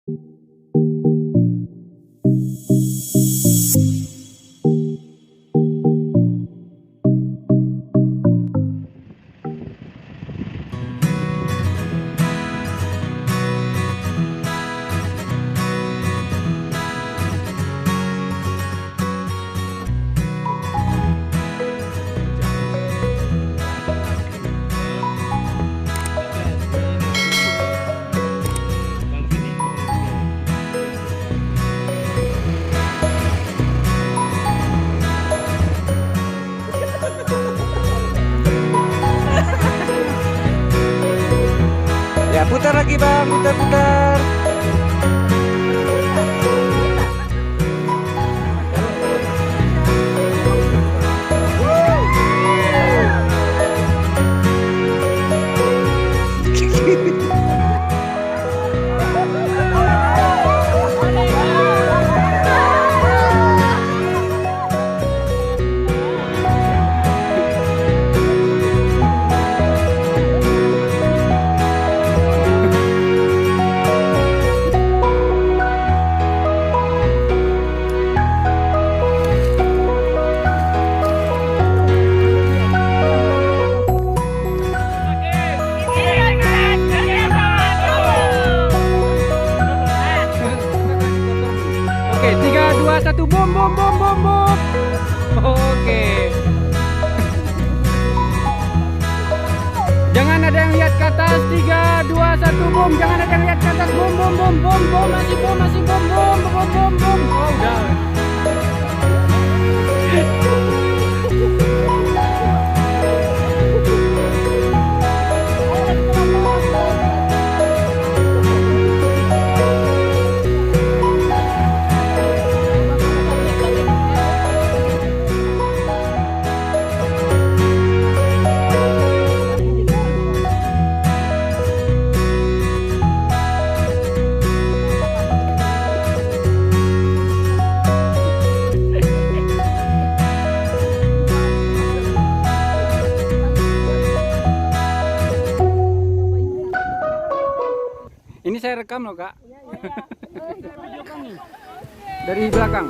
Ya, putar lagi bang, putar-putar. Oke, 3, 2, 1, bom, bom, bom, bom, bom. Oke. Jangan ada yang lihat ke atas. 3, 2, 1, bom. Jangan ada yang lihat ke atas. Bom, bom, bom, bom, bom. Masih bom, masih bom, bom, bom, bom, bom. Oh, udah. Ini saya rekam loh kak. Dari belakang.